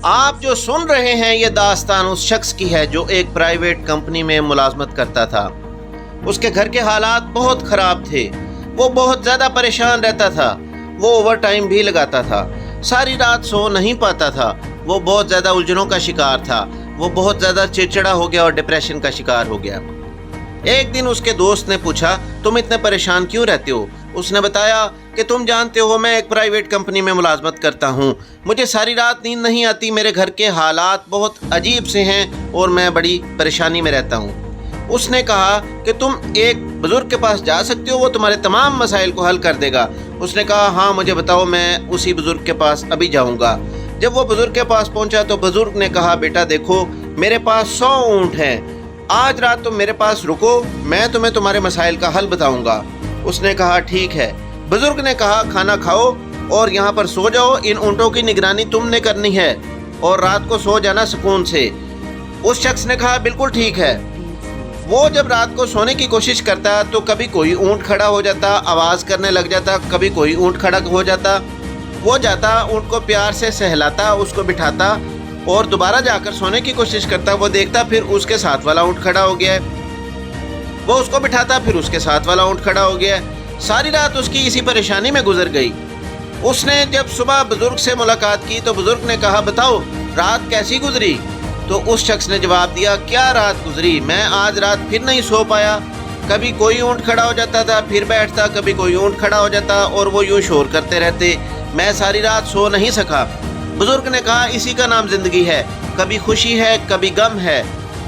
آپ جو سن رہے ہیں یہ داستان اس شخص کی ہے جو ایک پرائیویٹ کمپنی میں ملازمت کرتا تھا۔ اس کے گھر کے حالات بہت خراب تھے، وہ بہت زیادہ پریشان رہتا تھا، وہ اوور ٹائم بھی لگاتا تھا، ساری رات سو نہیں پاتا تھا، وہ بہت زیادہ الجھنوں کا شکار تھا، وہ بہت زیادہ چڑچڑا ہو گیا اور ڈپریشن کا شکار ہو گیا۔ ایک دن اس کے دوست نے پوچھا، تم اتنے پریشان کیوں رہتے ہو؟ اس نے بتایا کہ تم جانتے ہو میں ایک پرائیویٹ کمپنی میں ملازمت کرتا ہوں، مجھے ساری رات نیند نہیں آتی، میرے گھر کے حالات بہت عجیب سے ہیں اور میں بڑی پریشانی میں رہتا ہوں۔ اس نے کہا کہ تم ایک بزرگ کے پاس جا سکتے ہو، وہ تمہارے تمام مسائل کو حل کر دے گا۔ اس نے کہا ہاں مجھے بتاؤ، میں اسی بزرگ کے پاس ابھی جاؤں گا۔ جب وہ بزرگ کے پاس پہنچا تو بزرگ نے کہا بیٹا دیکھو میرے پاس 100 اونٹ ہیں، آج رات تم میرے پاس رکو، میں تمہیں تمہارے مسائل کا حل بتاؤں گا۔ اس نے کہا ٹھیک ہے۔ بزرگ نے کہا کھانا کھاؤ اور یہاں پر سو جاؤ، ان اونٹوں کی نگرانی تم نے کرنی ہے اور رات کو سو جانا سکون سے۔ اس شخص نے کہا بالکل ٹھیک ہے۔ وہ جب رات کو سونے کی کوشش کرتا تو کبھی کوئی اونٹ کھڑا ہو جاتا، آواز کرنے لگ جاتا، کبھی کوئی اونٹ کھڑا ہو جاتا، وہ جاتا اونٹ کو پیار سے سہلاتا، اس کو بٹھاتا اور دوبارہ جا کر سونے کی کوشش کرتا، وہ دیکھتا پھر اس کے ساتھ والا اونٹ کھڑا ہو گیا ہے، وہ اس کو بٹھاتا پھر اس کے ساتھ والا اونٹ کھڑا ہو گیا ہے۔ ساری رات اس کی اسی پریشانی میں گزر گئی۔ اس نے جب صبح بزرگ سے ملاقات کی تو بزرگ نے کہا بتاؤ رات کیسی گزری؟ تو اس شخص نے جواب دیا کیا رات گزری، میں آج رات پھر نہیں سو پایا، کبھی کوئی اونٹ کھڑا ہو جاتا تھا پھر بیٹھتا، کبھی کوئی اونٹ کھڑا ہو جاتا اور وہ یوں شور کرتے رہتے، میں ساری رات سو نہیں سکا۔ بزرگ نے کہا اسی کا نام زندگی ہے، کبھی خوشی ہے کبھی غم ہے،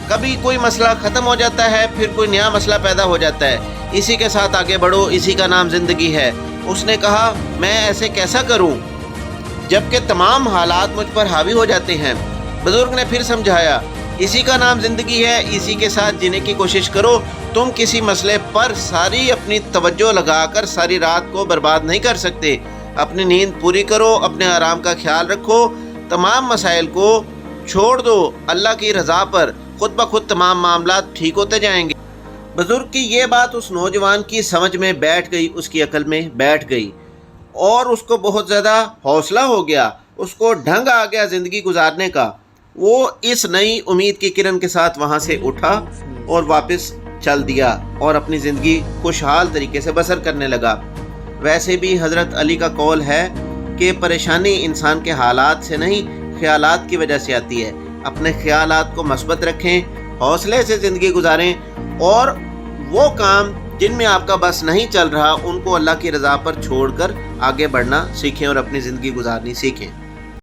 کبھی کوئی مسئلہ ختم ہو جاتا ہے پھر کوئی نیا مسئلہ پیدا ہو جاتا ہے، اسی کے ساتھ آگے بڑھو، اسی کا نام زندگی ہے۔ اس نے کہا میں ایسے کیسا کروں جبکہ تمام حالات مجھ پر حاوی ہو جاتے ہیں؟ بزرگ نے پھر سمجھایا اسی کا نام زندگی ہے، اسی کے ساتھ جینے کی کوشش کرو، تم کسی مسئلے پر ساری اپنی توجہ لگا کر ساری رات کو برباد نہیں کر سکتے، اپنی نیند پوری کرو، اپنے آرام کا خیال رکھو، تمام مسائل کو چھوڑ دو اللہ کی رضا پر، خود بخود تمام معاملات ٹھیک ہوتے جائیں گے۔ بزرگ کی یہ بات اس نوجوان کی سمجھ میں بیٹھ گئی، اس کی عقل میں بیٹھ گئی اور اس کو بہت زیادہ حوصلہ ہو گیا، اس کو ڈھنگ آ گیا زندگی گزارنے کا۔ وہ اس نئی امید کی کرن کے ساتھ وہاں سے اٹھا اور واپس چل دیا اور اپنی زندگی خوشحال طریقے سے بسر کرنے لگا۔ ویسے بھی حضرت علی کا قول ہے کہ پریشانی انسان کے حالات سے نہیں خیالات کی وجہ سے آتی ہے۔ اپنے خیالات کو مثبت رکھیں، حوصلے سے زندگی گزاریں اور وہ کام جن میں آپ کا بس نہیں چل رہا ان کو اللہ کی رضا پر چھوڑ کر آگے بڑھنا سیکھیں اور اپنی زندگی گزارنی سیکھیں۔